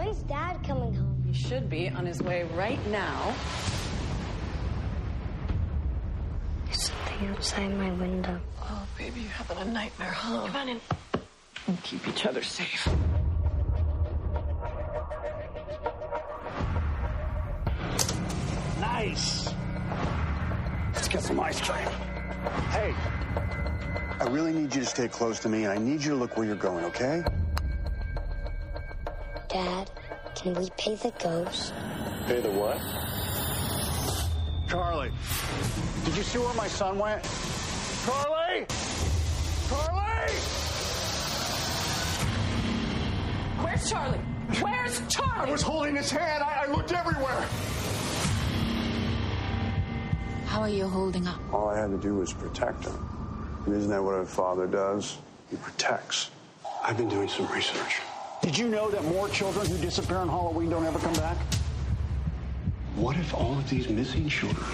When's Dad coming home? He should be on his way right now. There's something outside my window. Oh, baby, you're having a nightmare, huh? Come on in. And keep each other safe. Nice. Let's get some ice cream. Hey, I really need you to stay close to me, and I need you to look where you're going, okay? Dad, can we pay the ghost? Pay the what? Charlie, did you see where my son went? Charlie! Charlie! Where's Charlie? Where's Charlie? I was holding his hand. I looked everywhere. How are you holding up? All I had to do was protect him. And isn't that what a father does? He protects. I've been doing some research. Did you know that more children who disappear on Halloween don't ever come back? What if all of these missing children,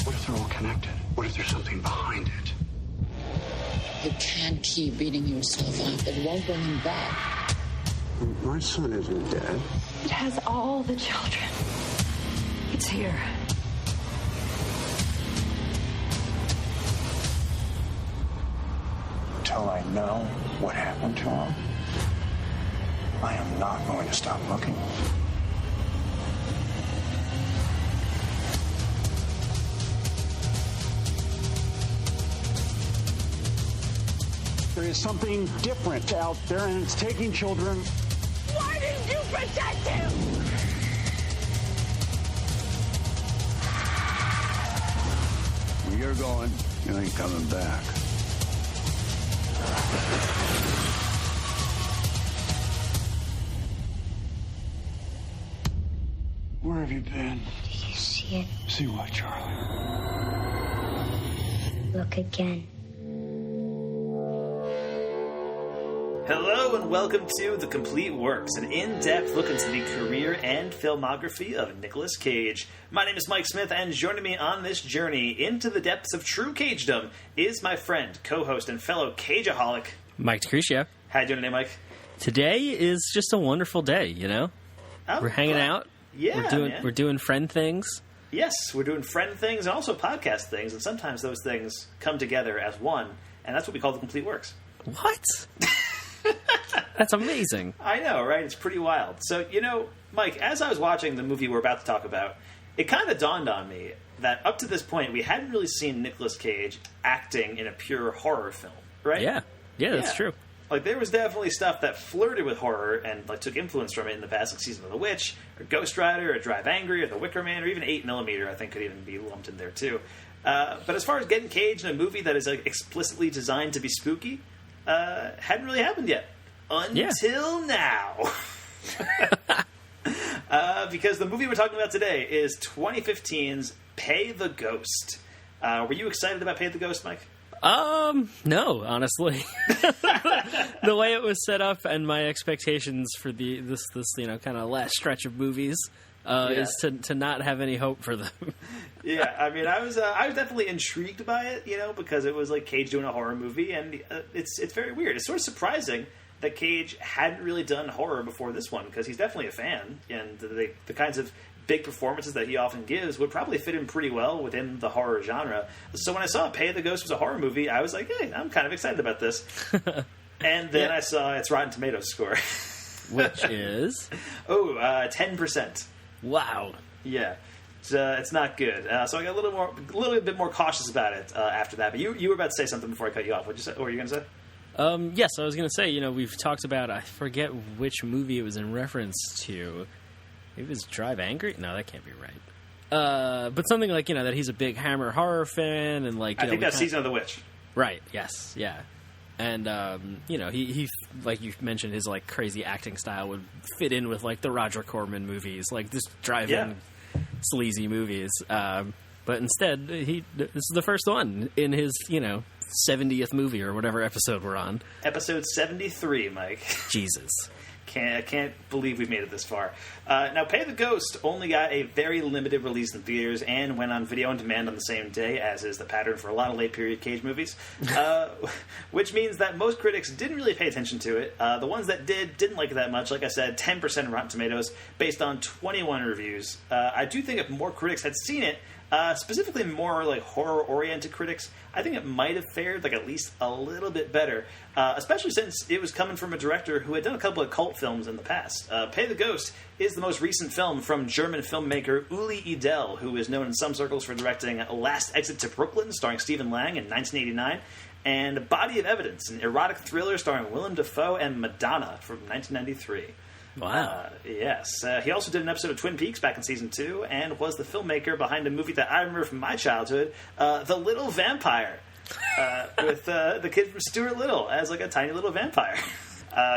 what if they're all connected? What if there's something behind it? You can't keep beating yourself up. It won't bring him back. My son isn't dead. It has all the children. It's here. Until I know what happened to him, I am not going to stop looking. There is something different out there, and it's taking children. Why didn't you protect him? Where you're going, you ain't coming back. Where have you been? Did you see it? See what, Charlie? Look again. Hello and welcome to The Complete Works, an in-depth look into the career and filmography of Nicolas Cage. My name is Mike Smith, and joining me on this journey into the depths of true Cagedom is my friend, co-host, and fellow Cageaholic, Mike DeCrucio. How you doing today, Mike? Today is just a wonderful day, you know? Oh, we're hanging out. Yeah, we're doing friend things. Yes, we're doing friend things and also podcast things, and sometimes those things come together as one, and that's what we call The Complete Works. What? That's amazing. I know, right? It's pretty wild. So, you know, Mike, as I was watching the movie we're about to talk about, it kind of dawned on me that up to this point, we hadn't really seen Nicolas Cage acting in a pure horror film, right? Yeah, that's true. Like, there was definitely stuff that flirted with horror and, like, took influence from it in the past, like Season of the Witch, or Ghost Rider, or Drive Angry, or The Wicker Man, or even 8mm, I think could even be lumped in there, too. But as far as getting Cage in a movie that is, like, explicitly designed to be spooky, hadn't really happened yet. Until now. Because the movie we're talking about today is 2015's Pay the Ghost. Were you excited about Pay the Ghost, Mike? No, honestly. The way it was set up and my expectations for this you know, kind of last stretch of movies is to not have any hope for them. Yeah, I mean, I was definitely intrigued by it, you know, because it was like Cage doing a horror movie, and it's very weird. It's sort of surprising that Cage hadn't really done horror before this one, because he's definitely a fan, and the kinds of big performances that he often gives would probably fit in pretty well within the horror genre. So when I saw Pay the Ghost was a horror movie, I was like, hey, I'm kind of excited about this. And then I saw its Rotten Tomatoes score. Which is? 10%. Wow. Yeah. It's not good. So I got a little bit more cautious about it after that. But you were about to say something before I cut you off. What were you going to say? Yes, I was going to say, you know, we've talked about, I forget which movie it was in reference to. It was Drive Angry? No, that can't be right. But something like, you know, that he's a big Hammer horror fan, and like, I think that's Season of the Witch. Right. Yes. Yeah. And you know, he like you mentioned, his like crazy acting style would fit in with like the Roger Corman movies, like this drive-in sleazy movies. But instead, this is the first one in his, you know, 70th movie or whatever episode we're on. Episode 73, Mike. Jesus. I can't believe we've made it this far. Now, Pay the Ghost only got a very limited release in theaters and went on video on demand on the same day, as is the pattern for a lot of late-period Cage movies, which means that most critics didn't really pay attention to it. The ones that didn't like it that much. Like I said, 10% Rotten Tomatoes, based on 21 reviews. I do think if more critics had seen it, specifically more like horror-oriented critics, I think it might have fared like at least a little bit better, especially since it was coming from a director who had done a couple of cult films in the past. Pay the Ghost is the most recent film from German filmmaker Uli Edel, who is known in some circles for directing Last Exit to Brooklyn, starring Stephen Lang in 1989, and Body of Evidence, an erotic thriller starring Willem Dafoe and Madonna from 1993. Wow. Yes. He also did an episode of Twin Peaks back in season 2 and was the filmmaker behind a movie that I remember from my childhood, The Little Vampire, with the kid from Stuart Little as like a tiny little vampire.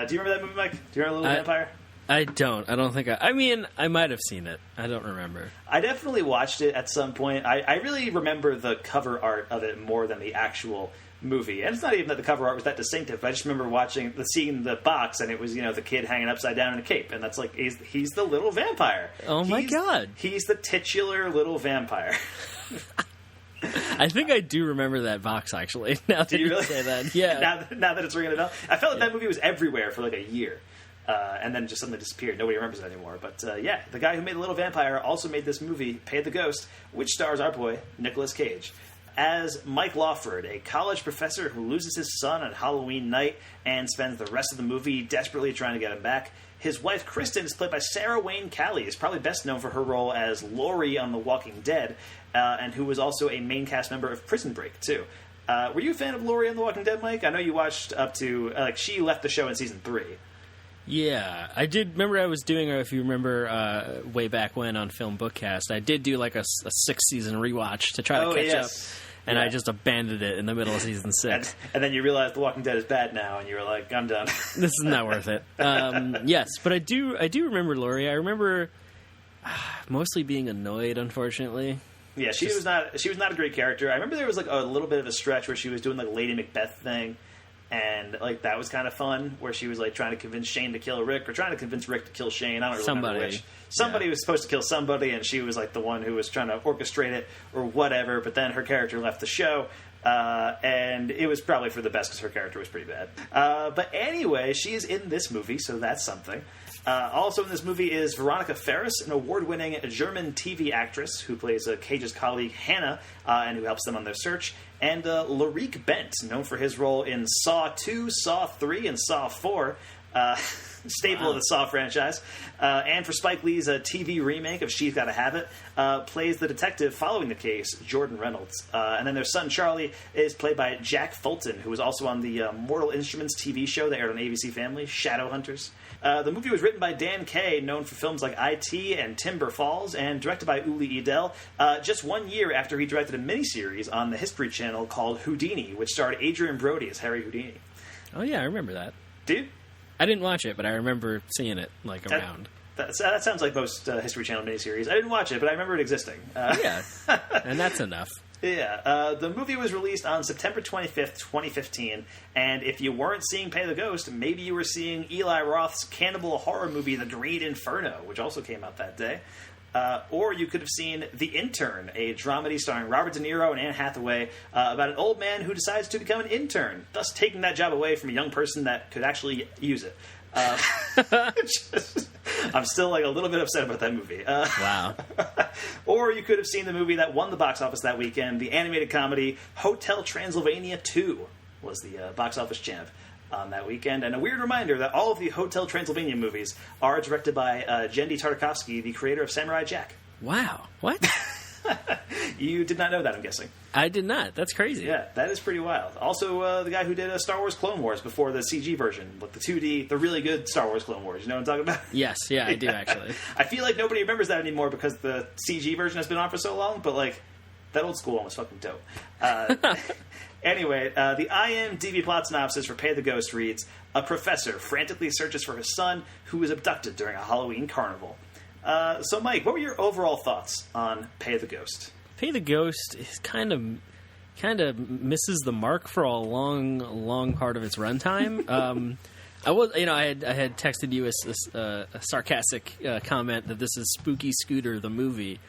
Do you remember that movie, Mike? Do you remember Little Vampire? I don't. I don't think I mean, I might have seen it. I don't remember. I definitely watched it at some point. I really remember the cover art of it more than the actual movie, and it's not even that the cover art was that distinctive. I just remember seeing the box, and it was the kid hanging upside down in a cape, and that's like he's the little vampire. Oh my god, he's the titular little vampire. I think I do remember that box actually. Now that you say that, yeah. Now that it's ringing a bell, I felt like that movie was everywhere for like a year. And then just suddenly disappeared. Nobody remembers it anymore. But the guy who made The Little Vampire also made this movie, Pay the Ghost, which stars our boy, Nicolas Cage, as Mike Lawford, a college professor who loses his son on Halloween night and spends the rest of the movie desperately trying to get him back. His wife, Kristen, is played by Sarah Wayne Callie, is probably best known for her role as Laurie on The Walking Dead, and who was also a main cast member of Prison Break, too. Were you a fan of Laurie on The Walking Dead, Mike? I know you watched up to, she left the show in season 3. Yeah, I did remember I was doing, if you remember way back when on Film Bookcast, I did do like a 6-season rewatch to try to catch up, and I just abandoned it in the middle of season 6. And then you realized The Walking Dead is bad now, and you were like, I'm done. This is not worth it. Yes, but I do remember Laurie. I remember mostly being annoyed, unfortunately. Yeah, she was not a great character. I remember there was like a little bit of a stretch where she was doing like Lady Macbeth thing. And like that was kind of fun, where she was like trying to convince Shane to kill Rick, or trying to convince Rick to kill Shane. I don't really remember which. Somebody was supposed to kill somebody, and she was like the one who was trying to orchestrate it or whatever. But then her character left the show, and it was probably for the best because her character was pretty bad. But anyway, she is in this movie, so that's something. Also in this movie is Veronica Ferris, an award-winning German TV actress who plays Cage's colleague Hannah, and who helps them on their search, and Larique Bent, known for his role in Saw 2, Saw 3, and Saw 4, staple of the Saw franchise, and for Spike Lee's TV remake of She's Gotta Have It, plays the detective following the case, Jordan Reynolds. And then their son Charlie is played by Jack Fulton, who was also on the Mortal Instruments TV show that aired on ABC Family, Shadowhunters. The movie was written by Dan Kay, known for films like IT and Timber Falls, and directed by Uli Edel, just 1 year after he directed a miniseries on the History Channel called Houdini, which starred Adrian Brody as Harry Houdini. Oh yeah, I remember that. Dude? I didn't watch it, but I remember seeing it around. That sounds like most History Channel miniseries. I didn't watch it, but I remember it existing. Yeah, and that's enough. Yeah, the movie was released on September 25th, 2015, and if you weren't seeing Pay the Ghost, maybe you were seeing Eli Roth's cannibal horror movie, The Great Inferno, which also came out that day. Or you could have seen The Intern, a dramedy starring Robert De Niro and Anne Hathaway about an old man who decides to become an intern, thus taking that job away from a young person that could actually use it. I'm still like a little bit upset about that movie. Wow. Or you could have seen the movie that won the box office that weekend, the animated comedy Hotel Transylvania 2 was the box office champ on that weekend. And a weird reminder that all of the Hotel Transylvania movies are directed by Genndy Tartakovsky, the creator of Samurai Jack. Wow. What? You did not know that, I'm guessing. I did not. That's crazy. Yeah, that is pretty wild. Also, the guy who did Star Wars Clone Wars before the CG version, like the 2D, the really good Star Wars Clone Wars. You know what I'm talking about? Yes, yeah, I do actually. I feel like nobody remembers that anymore because the CG version has been on for so long, but like, that old school one was fucking dope. Anyway, the IMDb plot synopsis for Pay the Ghost reads, a professor frantically searches for his son who was abducted during a Halloween carnival. So, Mike, what were your overall thoughts on Pay the Ghost? Pay the Ghost is kind of misses the mark for a long part of its runtime. I had texted you a sarcastic comment that this is Spooky Scooter the movie,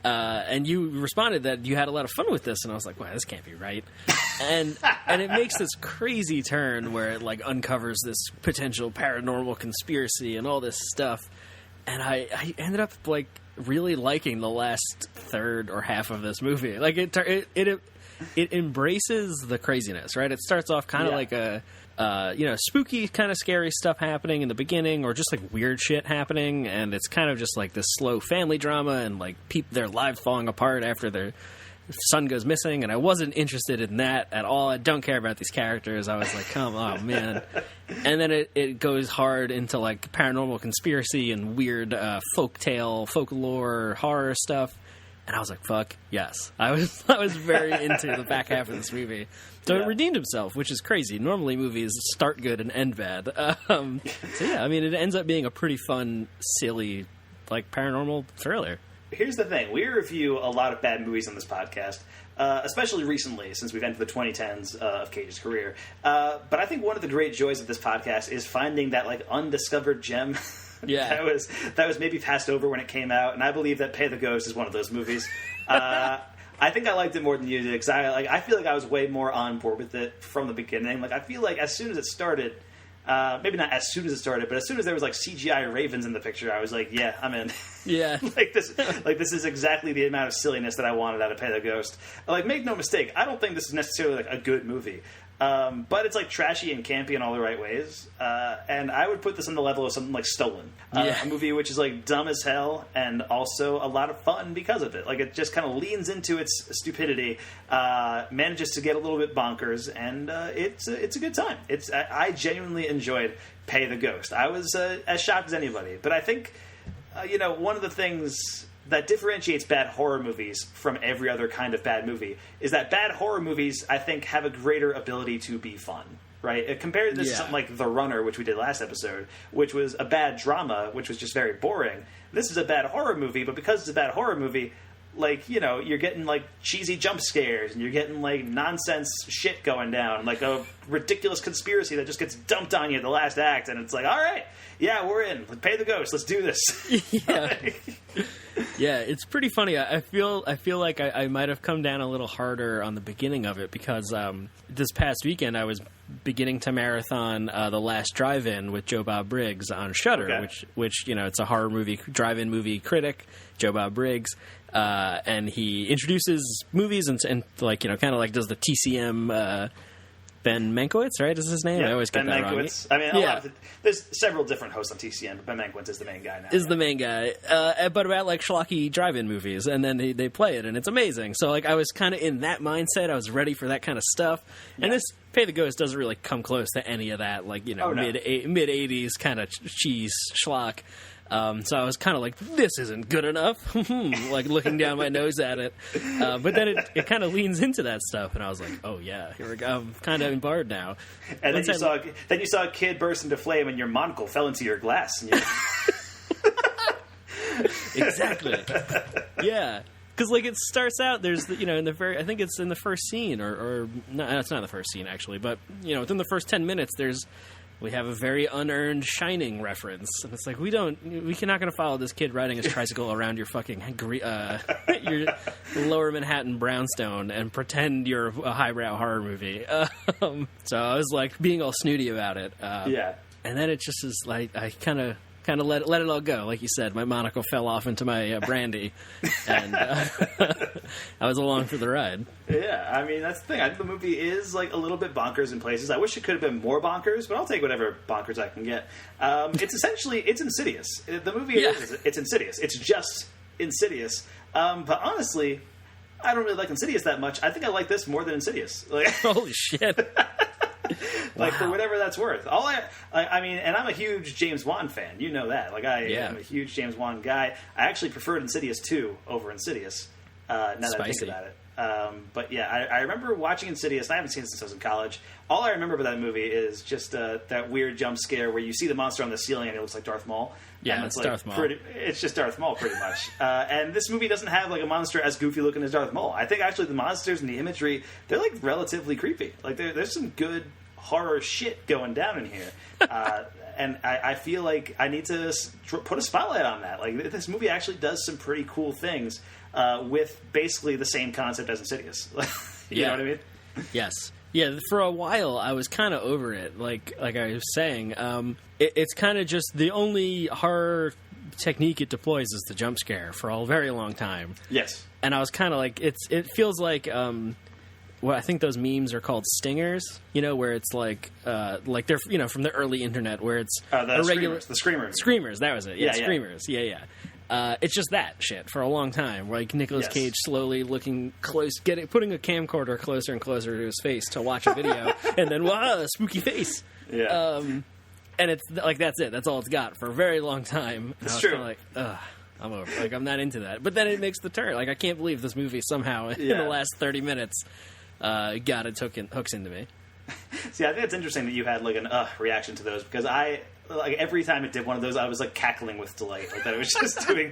and you responded that you had a lot of fun with this, and I was like, wow, this can't be right. And it makes this crazy turn where it like uncovers this potential paranormal conspiracy and all this stuff, and I ended up like really liking the last third or half of this movie. Like it embraces the craziness, right? It starts off kind of like a spooky kind of scary stuff happening in the beginning, or just like weird shit happening, and it's kind of just like this slow family drama and like their lives falling apart after their son goes missing, and I wasn't interested in that at all. I don't care about these characters. I was like, come on, man. And then it goes hard into like paranormal conspiracy and weird folklore, horror stuff. And I was like, fuck, yes. I was very into the back half of this movie. So it redeemed himself, which is crazy. Normally movies start good and end bad. So yeah, I mean, it ends up being a pretty fun, silly, like paranormal thriller. Here's the thing. We review a lot of bad movies on this podcast, especially recently, since we've entered the 2010s of Cage's career. But I think one of the great joys of this podcast is finding that like undiscovered gem that was maybe passed over when it came out, and I believe that Pay the Ghost is one of those movies. I think I liked it more than you did, because I feel like I was way more on board with it from the beginning. Like, I feel like as soon as it started, maybe not as soon as it started, but as soon as there was like CGI ravens in the picture, I was like, yeah, I'm in. Yeah. this is exactly the amount of silliness that I wanted out of Pay the Ghost. Like, make no mistake, I don't think this is necessarily like a good movie. But it's like trashy and campy in all the right ways. And I would put this on the level of something like Stolen. A movie which is like dumb as hell and also a lot of fun because of it. Like, it just kind of leans into its stupidity, manages to get a little bit bonkers, and it's a good time. I genuinely enjoyed Pay the Ghost. I was as shocked as anybody. But I think, one of the things that differentiates bad horror movies from every other kind of bad movie is that bad horror movies, I think, have a greater ability to be fun, right? Compared to this to something like The Runner, which we did last episode, which was a bad drama, which was just very boring. This is a bad horror movie, but because it's a bad horror movie, like, you're getting, like, cheesy jump scares, and you're getting, like, nonsense shit going down, like a ridiculous conspiracy that just gets dumped on you at the last act, and it's like, all right, yeah, we're in. Pay the Ghost. Let's do this. Yeah. Yeah, it's pretty funny. I feel like I might have come down a little harder on the beginning of it, because this past weekend I was beginning to marathon The Last Drive-In with Joe Bob Briggs on Shudder, which it's a horror movie, drive-in movie critic, Joe Bob Briggs, and he introduces movies and like, kind of like does the TCM. Ben Mankiewicz, right? Is his name? Yeah, I always get Ben that Mankiewicz. wrong. I mean, there's several different hosts on TCM, but Ben Mankiewicz is the main guy now. The main guy. But about like schlocky drive-in movies, and then they play it, and it's amazing. So like I was kind of in that mindset. I was ready for that kind of stuff. And this Pay the Ghost doesn't really come close to any of that, like, mid 80s kind of cheese schlock. So I was kind of like, this isn't good enough, like looking down my nose at it. But then it kind of leans into that stuff, and I was like, oh yeah, here we go. I'm kind of embarrassed now. And then you saw a kid burst into flame, and your monocle fell into your glass. And Exactly. Yeah. Because, like, it starts out, there's, in the I think it's in the first scene, or no, it's not the first scene, actually, but, within the first 10 minutes, we have a very unearned Shining reference, and it's like, we're not going to follow this kid riding his tricycle around your fucking your Lower Manhattan brownstone and pretend you're a highbrow horror movie. So I was like being all snooty about it. And then it just is like, I kind of let it all go. Like you said, my monocle fell off into my brandy, and I was along for the ride. Yeah, I mean, that's the thing. I think the movie is like a little bit bonkers in places. I wish it could have been more bonkers, but I'll take whatever bonkers I can get. It's Insidious. The movie it's Insidious. It's just Insidious. But honestly, I don't really like Insidious that much. I think I like this more than Insidious. Like, holy shit. Like, for whatever that's worth. I mean, and I'm a huge James Wan fan. You know that. Like, I'm a huge James Wan guy. I actually preferred Insidious 2 over Insidious, now that I think about it. But yeah, I remember watching Insidious, and I haven't seen it since I was in college. All I remember about that movie is just that weird jump scare where you see the monster on the ceiling and it looks like Darth Maul. Yeah, it's like Darth Maul. It's just Darth Maul, pretty much. And this movie doesn't have like a monster as goofy looking as Darth Maul. I think actually the monsters and the imagery, they're like relatively creepy. Like, there's some good horror shit going down in here. And I feel like I need to put a spotlight on that. Like, this movie actually does some pretty cool things with basically the same concept as Insidious. You know what I mean? Yes. Yeah, for a while I was kind of over it. Like I was saying, it's kind of just the only horror technique it deploys is the jump scare for a very long time. Yes. And I was kind of like, it feels like, well, I think those memes are called stingers, where it's like they're, from the early internet, where it's the Screamers. Screamers, that was it. Yeah, yeah. Screamers. Yeah. It's just that shit for a long time. Like Nicolas Cage slowly looking close, putting a camcorder closer and closer to his face to watch a video, and then wow, spooky face. Yeah. And it's like that's it. That's all it's got for a very long time. It's true. Like, I'm over. Like, I'm not into that. But then it makes the turn. Like, I can't believe this movie somehow in the last 30 minutes got its hooks into me. See, I think it's interesting that you had like an reaction to those, because every time it did one of those, I was like cackling with delight, like that it was just doing,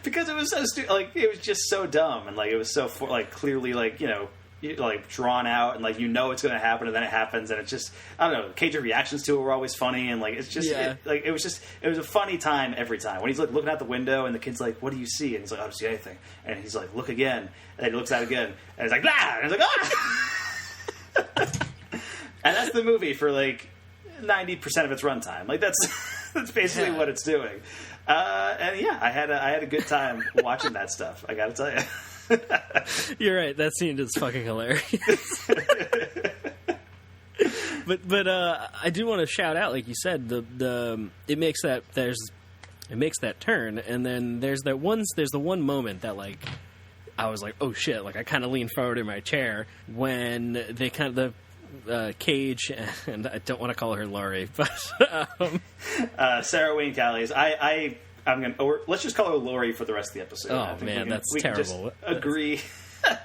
because it was so like it was just so dumb, and like it was so clearly like like drawn out, and like it's going to happen, and then it happens, and it's just, I don't know, Cage's reactions to it were always funny, and like it's just it was a funny time every time when he's like looking out the window and the kid's like, what do you see? And he's like, I don't see anything, and he's like, look again, and then he looks out again and he's like, blah, and he's like, ah. And that's the movie for like 90% of its runtime. Like that's basically what it's doing. And yeah, I had a good time watching that stuff, I gotta tell you. You're right. That scene is fucking hilarious. but I do want to shout out, like you said, it makes that turn, and then there's the one moment that like I was like, oh shit! Like I kind of leaned forward in my chair when they kind of Cage, and I don't want to call her Laurie, but Sarah Wayne Callies. Let's just call her Laurie for the rest of the episode. Oh man, that's terrible. Agree.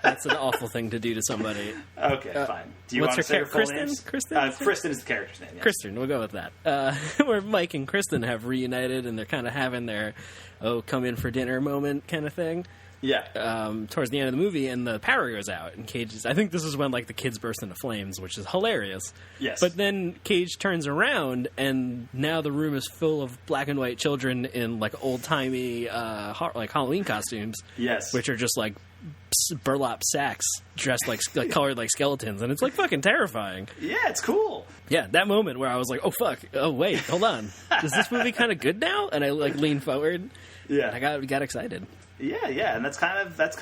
That's an awful thing to do to somebody. Okay, fine. Do you want to say her full names? Kristen? Kristen is the character's name. Yes. Kristen, we'll go with that. Where Mike and Kristen have reunited, and they're kind of having their come in for dinner moment kind of thing. Yeah. Towards the end of the movie, and the power goes out, and I think this is when like the kids burst into flames, which is hilarious. Yes. But then Cage turns around, and now the room is full of black and white children in like old timey like Halloween costumes. Yes. Which are just like burlap sacks dressed like colored like skeletons, and it's like fucking terrifying. Yeah, it's cool. Yeah, that moment where I was like, oh fuck, oh wait, hold on, is this movie kind of good now? And I like leaned forward. Yeah, and I got excited. Yeah, and that's kind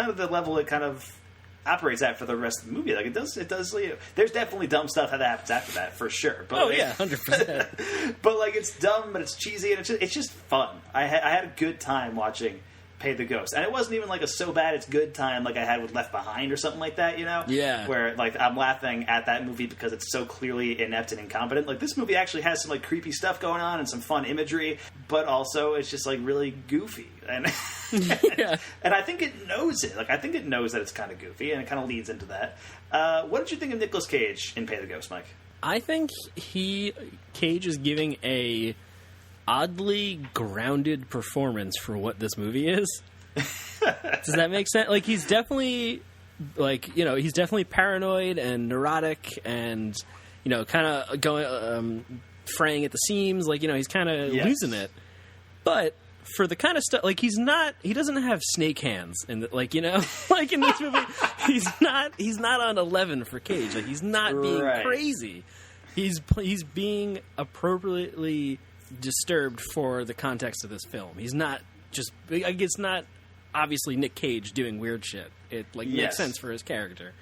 of the level it kind of operates at for the rest of the movie. Like it does. There's definitely dumb stuff that happens after that for sure. But 100%. But like it's dumb, but it's cheesy, and it's just fun. I had a good time watching Pay the Ghost, and it wasn't even like a so bad it's good time like I had with Left Behind or something like that. Yeah. Where like I'm laughing at that movie because it's so clearly inept and incompetent. Like this movie actually has some like creepy stuff going on and some fun imagery, but also it's just like really goofy and. Yeah. And I think it knows it. Like I think it knows that it's kind of goofy, and it kind of leads into that. What did you think of Nicolas Cage in Pay the Ghost, Mike? I think Cage is giving a oddly grounded performance for what this movie is. Does that make sense? Like he's definitely he's definitely paranoid and neurotic, and kind of going fraying at the seams. Like he's kind of losing it, but. For the kind of stuff, like he doesn't have snake hands, and like in this movie, he's not on 11 for Cage. Like he's not being crazy. He's being appropriately disturbed for the context of this film. He's not just like it's not obviously Nick Cage doing weird shit. It makes sense for his character.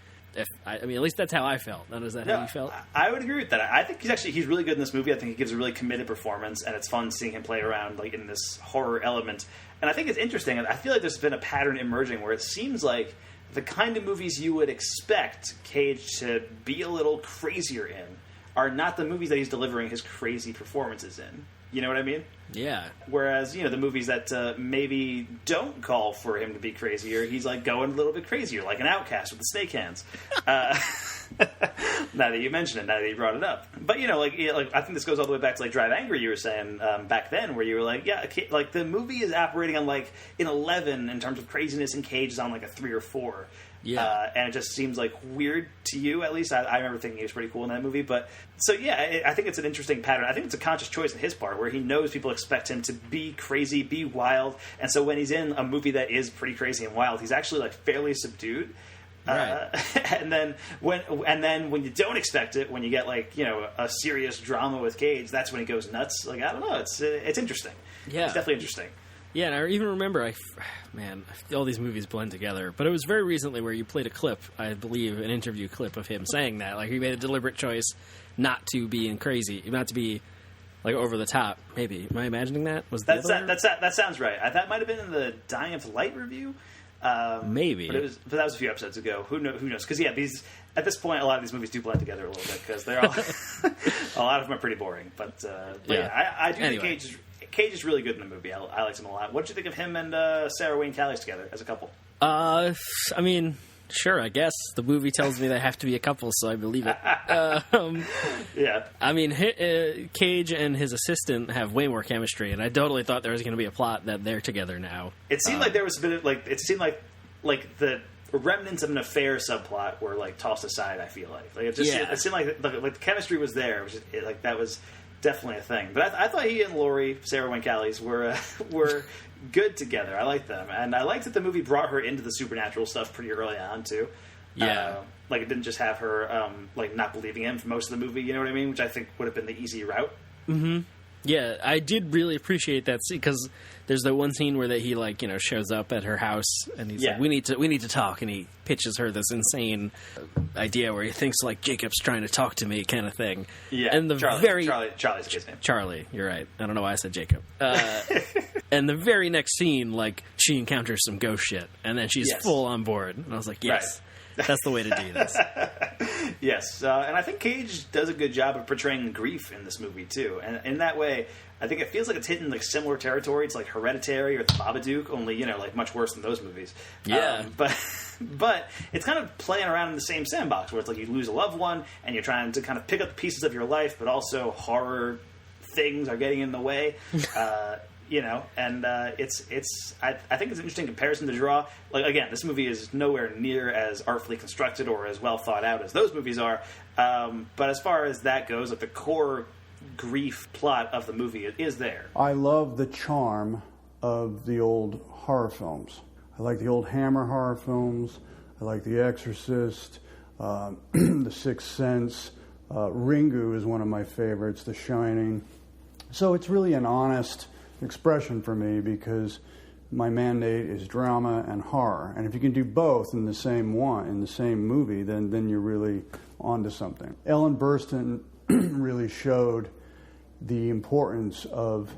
At least that's how I felt. Now, is that how you felt? I would agree with that. I think he's really good in this movie. I think he gives a really committed performance, and it's fun seeing him play around like in this horror element. And I think it's interesting. I feel like there's been a pattern emerging where it seems like the kind of movies you would expect Cage to be a little crazier in are not the movies that he's delivering his crazy performances in. You know what I mean? Yeah. Whereas, the movies that maybe don't call for him to be crazier, he's like going a little bit crazier, like an Outcast with the snake hands. Now that you mention it, now that you brought it up. But, I think this goes all the way back to like Drive Angry you were saying back then, where you were like, yeah, like the movie is operating on like an 11 in terms of craziness, and Cage is on like a 3 or 4. Yeah. And it just seems like weird to you, at least. I remember thinking he was pretty cool in that movie. But so, yeah, I think it's an interesting pattern. I think it's a conscious choice on his part where he knows people expect him to be crazy, be wild. And so when he's in a movie that is pretty crazy and wild, he's actually like fairly subdued. Right. And then when you don't expect it, when you get like, you know, a serious drama with Cage, that's when he goes nuts. Like, I don't know. It's interesting. Yeah. It's definitely interesting. Yeah, and I even remember, all these movies blend together. But it was very recently where you played a clip, I believe, an interview clip of him saying that. Like, he made a deliberate choice not to be crazy, not to be, like, over the top. Maybe. Am I imagining that? That sounds right. That might have been in the Dying of Light review. Maybe. But that was a few episodes ago. Who knows? Because, yeah, at this point, a lot of these movies do blend together a little bit because they're all... a lot of them are pretty boring. But I do think Cage is really good in the movie. I liked him a lot. What did you think of him and Sarah Wayne Callies together as a couple? I mean, sure, I guess. The movie tells me they have to be a couple, so I believe it. Yeah. I mean, Cage and his assistant have way more chemistry, and I totally thought there was going to be a plot that they're together now. It seemed like there was a bit of, like, it seemed like the remnants of an affair subplot were, like, tossed aside, I feel like. Like, it seemed like the chemistry was there. It was just, like, that was... definitely a thing. But I thought he and Laurie, Sarah Wayne Callies, were good together. I liked them. And I liked that the movie brought her into the supernatural stuff pretty early on, too. Yeah. Like, it didn't just have her, not believing him for most of the movie, you know what I mean? Which I think would have been the easy route. Mm-hmm. Yeah, I did really appreciate that scene, because there's the one scene where he, like, you know, shows up at her house, and he's like, we need to talk, and he pitches her this insane idea where he thinks, like, Jacob's trying to talk to me kind of thing. Yeah, and Charlie's his name. Charlie, you're right. I don't know why I said Jacob. And the very next scene, like, she encounters some ghost shit, and then she's full on board. And I was like, yes. Right. That's the way to do this. Yes, and I think Cage does a good job of portraying grief in this movie, too. And in that way, I think it feels like it's hitting, like, similar territory. It's like Hereditary or The Babadook, only, you know, like, much worse than those movies. Yeah. But it's kind of playing around in the same sandbox, where it's like you lose a loved one, and you're trying to kind of pick up the pieces of your life, but also horror things are getting in the way. You know, and I think it's an interesting comparison to draw. Like, again, this movie is nowhere near as artfully constructed or as well thought out as those movies are. But as far as that goes, like, the core grief plot of the movie is there. I love the charm of the old horror films. I like the old Hammer horror films. I like The Exorcist, The Sixth Sense. Ringu is one of my favorites, The Shining. So it's really an honest expression for me, because my mandate is drama and horror, and if you can do both in the same movie, then you're really onto something. Ellen Burstyn really showed the importance of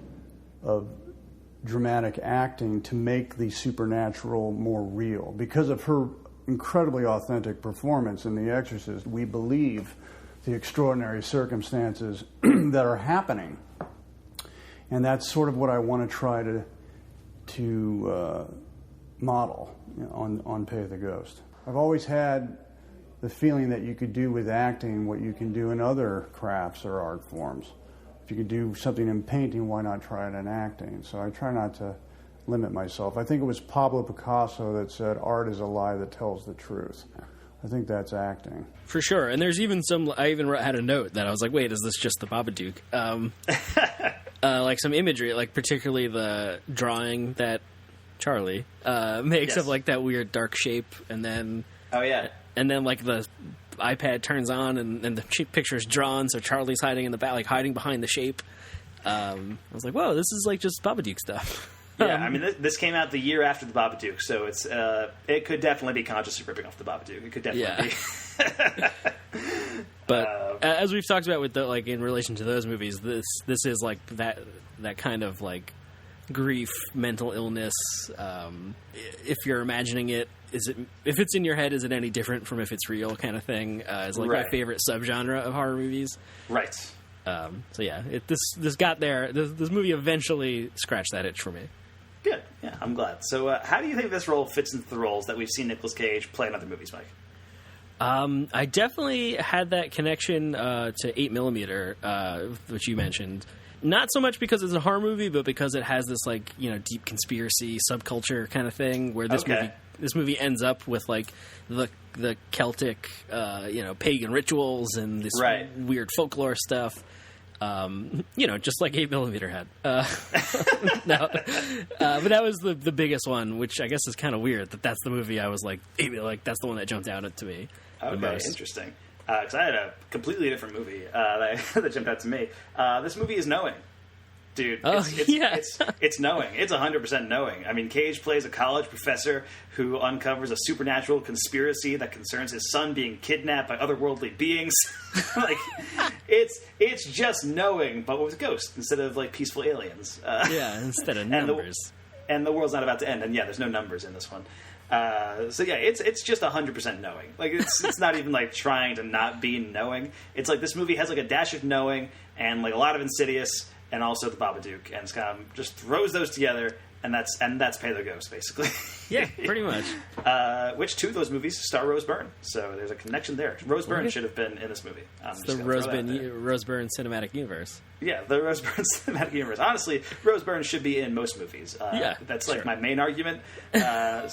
dramatic acting to make the supernatural more real. Because of her incredibly authentic performance in The Exorcist, we believe the extraordinary circumstances that are happening. And that's sort of what I want to try to model, you know, on Pay the Ghost. I've always had the feeling that you could do with acting what you can do in other crafts or art forms. If you could do something in painting, why not try it in acting? So I try not to limit myself. I think it was Pablo Picasso that said, "Art is a lie that tells the truth." I think that's acting. For sure. And there's even I even had a note that I was like, wait, is this just the Babadook? Like some imagery, like particularly the drawing that Charlie makes of, like, that weird dark shape, and then and then, like, the iPad turns on and the picture is drawn, so Charlie's hiding in the back, like hiding behind the shape. I was like, whoa, this is like just Babadook stuff. Yeah, I mean, this came out the year after the Babadook, so it could definitely be consciously ripping off the Babadook. It could definitely be. But as we've talked about with the, like, in relation to those movies, this is like that kind of, like, grief, mental illness. If you're imagining it, if it's in your head, is it any different from if it's real, kind of thing? Is like my favorite subgenre of horror movies. Right. So yeah, this got there. This movie eventually scratched that itch for me. Good. Yeah, I'm glad. So how do you think this role fits into the roles that we've seen Nicolas Cage play in other movies, Mike? I definitely had that connection to 8mm, which you mentioned. Not so much because it's a horror movie, but because it has this like, you know, deep conspiracy subculture kind of thing where this movie ends up with like the Celtic, you know, pagan rituals and this weird folklore stuff. You know, just like 8mm had. No, but that was the biggest one, which I guess is kind of weird that's the movie I was like that's the one that jumped out to me. Okay, interesting. Because I had a completely different movie that jumped out to me. This movie is Knowing. Dude, it's Knowing. It's 100% Knowing. I mean, Cage plays a college professor who uncovers a supernatural conspiracy that concerns his son being kidnapped by otherworldly beings. Like, it's just Knowing, but with ghosts instead of, like, peaceful aliens. Instead of numbers. And the world's not about to end, and there's no numbers in this one. So it's just 100% Knowing. Like, it's not even like trying to not be Knowing. It's like this movie has like a dash of Knowing and like a lot of Insidious and also the Babadook, and it's kind of just throws those together, and that's Pay the Ghost basically. Yeah, pretty much. Which two of those movies star Rose Byrne, so there's a connection there. Rose Byrne should have been in this movie. It's the Rose Byrne cinematic universe. Yeah, the Rose Byrne cinematic universe. Honestly, Rose Byrne should be in most movies. That's like my main argument. So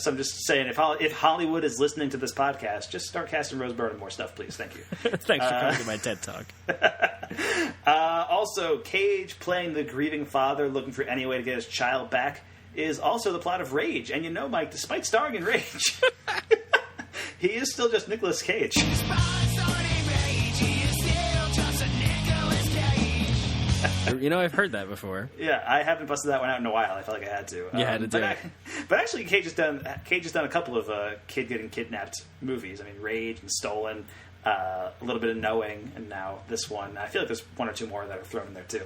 I'm just saying, if Hollywood is listening to this podcast, just start casting Rose Byrne in more stuff, please. Thank you. Thanks for coming to my TED Talk. Also, Cage playing the grieving father looking for any way to get his child back is also the plot of Rage. And you know, Mike, despite starring in Rage, he is still just Nicolas Cage. You know, I've heard that before. Yeah, I haven't busted that one out in a while. I felt like I had to. You had to do it. But actually, Cage has done a couple of kid getting kidnapped movies. I mean, Rage and Stolen, a little bit of Knowing, and now this one. I feel like there's one or two more that are thrown in there too.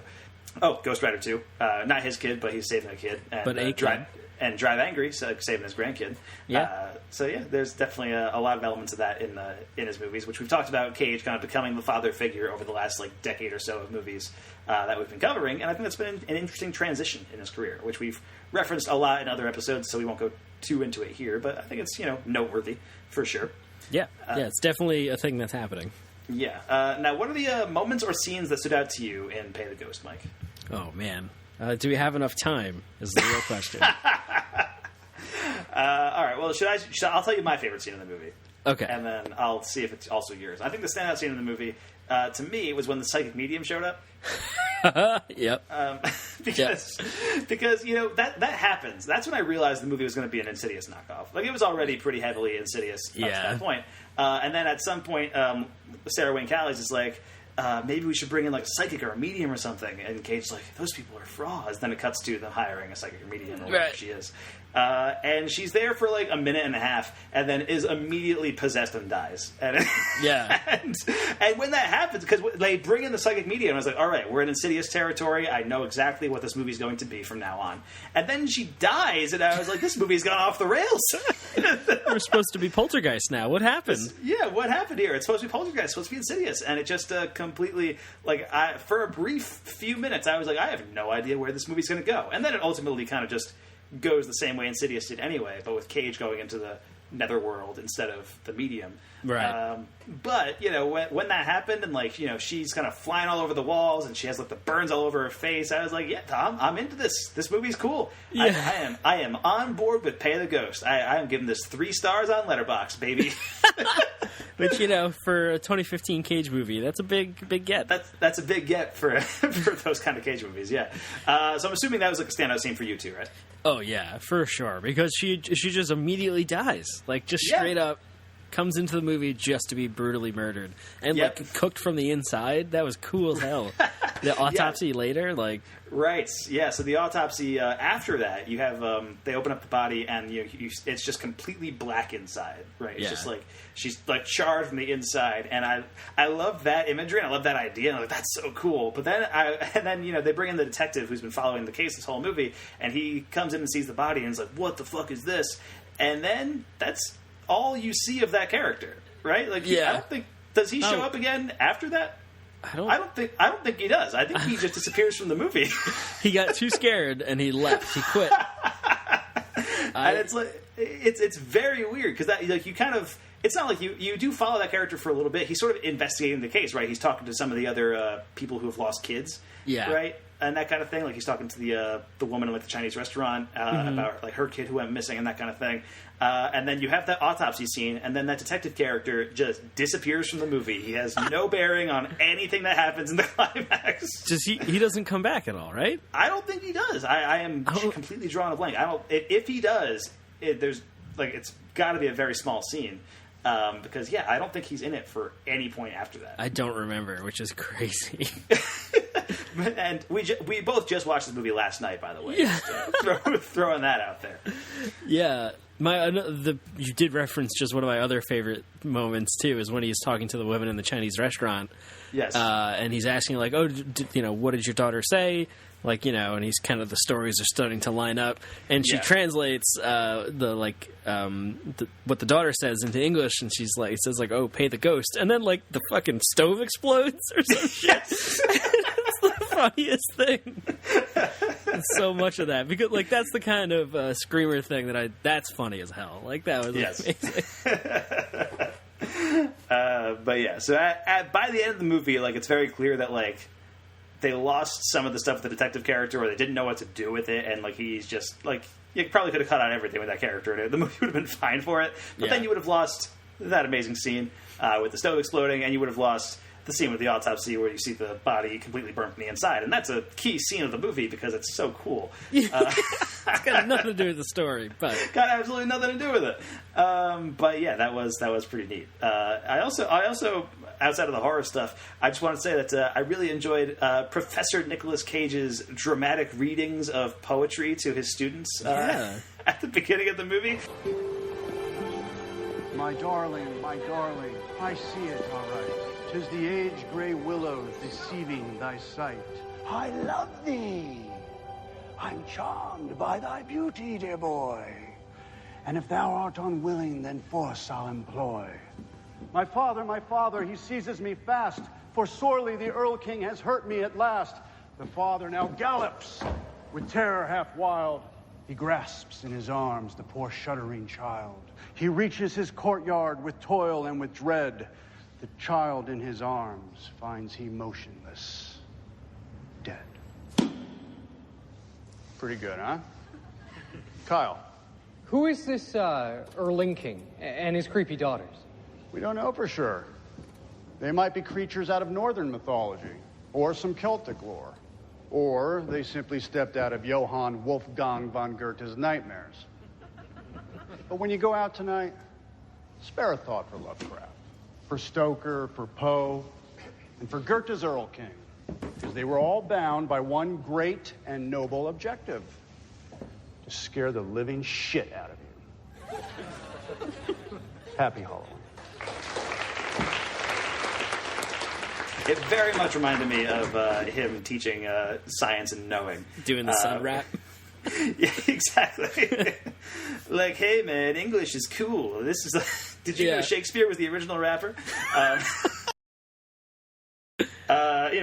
Oh, Ghost Rider 2. Not his kid, but he's saving a kid. And, but a kid. And Drive Angry, saving his grandkid. Yeah. There's definitely a lot of elements of that in his movies, which we've talked about. Cage kind of becoming the father figure over the last like decade or so of movies that we've been covering, and I think that's been an interesting transition in his career, which we've referenced a lot in other episodes, so we won't go too into it here. But I think it's noteworthy for sure. Yeah, it's definitely a thing that's happening. Yeah. Now, what are the moments or scenes that stood out to you in Pay the Ghost, Mike? Oh man. Do we have enough time? Is the real question. All right. Well, I'll tell you my favorite scene in the movie. Okay. And then I'll see if it's also yours. I think the standout scene in the movie, to me, was when the psychic medium showed up. Yep. Because that happens. That's when I realized the movie was going to be an Insidious knockoff. Like, it was already pretty heavily Insidious up to that point. And then at some point, Sarah Wayne Callies is like, maybe we should bring in like a psychic or a medium or something. And Cage's like, those people are frauds. Then it cuts to them hiring a psychic or medium or whatever she is. And she's there for like a minute and a half and then is immediately possessed and dies. And and when that happens, because they bring in the psychic medium, I was like, all right, we're in Insidious territory. I know exactly what this movie's going to be from now on. And then she dies, and I was like, this movie's gone off the rails. We're supposed to be Poltergeist now. What happened? What happened here? It's supposed to be Poltergeist. It's supposed to be Insidious. And it just completely, for a brief few minutes, I was like, I have no idea where this movie's going to go. And then it ultimately kind of just goes the same way Insidious did anyway, but with Cage going into the netherworld instead of the medium. Right. But, when that happened and, she's kind of flying all over the walls and she has, the burns all over her face, I was like, yeah, Tom, I'm into this. This movie's cool. Yeah. I am on board with Pay the Ghost. I am giving this 3 stars on Letterboxd, baby. Which, for a 2015 Cage movie, that's a big get. That's a big get for those kind of Cage movies, yeah. So I'm assuming that was a standout scene for you too, right? Oh, yeah, for sure. Because she just immediately dies. Straight up comes into the movie just to be brutally murdered. And, cooked from the inside. That was cool as hell. The autopsy later, Right, yeah, so the autopsy, after that, you have, they open up the body and it's just completely black inside, right? It's just she's charred from the inside, and I love that imagery, and I love that idea, and I'm like, that's so cool. But then, they bring in the detective who's been following the case this whole movie, and he comes in and sees the body and is like, what the fuck is this? And then that's all you see of that character, right? I don't think, does he show up again after that? I don't think he does. I think he just disappears from the movie. He got too scared and he left. He quit. And it's very weird because that you kind of, it's not like you do follow that character for a little bit. He's sort of investigating the case, right? He's talking to some of the other people who have lost kids, right? and that kind of thing. Like he's talking to the woman in like the Chinese restaurant about like her kid who went missing and that kind of thing. And then you have that autopsy scene, and then that detective character just disappears from the movie. He has no bearing on anything that happens in the climax. He doesn't come back at all, right? I don't think he does. I am completely drawing a blank. I don't. If he does, there's like it's got to be a very small scene. Because I don't think he's in it for any point after that. I don't remember, which is crazy. And we both just watched this movie last night, by the way. Yeah. Throwing that out there. Yeah. You did reference just one of my other favorite moments, too, is when he's talking to the woman in the Chinese restaurant. Yes. And he's asking, like, oh, what did your daughter say? Like, and he's kind of, the stories are starting to line up. And she translates what the daughter says into English, and she's like, says, like, oh, pay the ghost. And then, like, the fucking stove explodes or some shit. It's the funniest thing. So much of that. Because, like, that's the kind of screamer thing that's funny as hell. Like, that was amazing. But yeah, so by the end of the movie, like, it's very clear that, like, they lost some of the stuff with the detective character, or they didn't know what to do with it, and like he's just like you probably could have cut out everything with that character, and the movie would have been fine for it. But then you would have lost that amazing scene with the stove exploding, and you would have lost the scene with the autopsy where you see the body completely burnt from the inside, and that's a key scene of the movie because it's so cool. It's got nothing to do with the story, but got absolutely nothing to do with it. But yeah, that was pretty neat. I also outside of the horror stuff, I just want to say that I really enjoyed Professor Nicolas Cage's dramatic readings of poetry to his students at the beginning of the movie. My darling, I see it all right. 'Tis the age-gray willows deceiving thy sight. I love thee. I'm charmed by thy beauty, dear boy. And if thou art unwilling, then force I'll employ. My father, he seizes me fast, for sorely the Earl King has hurt me at last. The father now gallops, with terror half wild. He grasps in his arms the poor shuddering child. He reaches his courtyard with toil and with dread. The child in his arms finds he motionless, dead. Pretty good, huh? Kyle. Who is this Erlinking and his creepy daughters? We don't know for sure. They might be creatures out of northern mythology, or some Celtic lore. Or they simply stepped out of Johann Wolfgang von Goethe's nightmares. But when you go out tonight, spare a thought for Lovecraft, for Stoker, for Poe, and for Goethe's Earl King, because they were all bound by one great and noble objective: to scare the living shit out of you. Happy Halloween. It very much reminded me of him teaching science and knowing. Doing the sun rap. Yeah, exactly. Like, hey man, English is cool. This is. Did you know Shakespeare was the original rapper?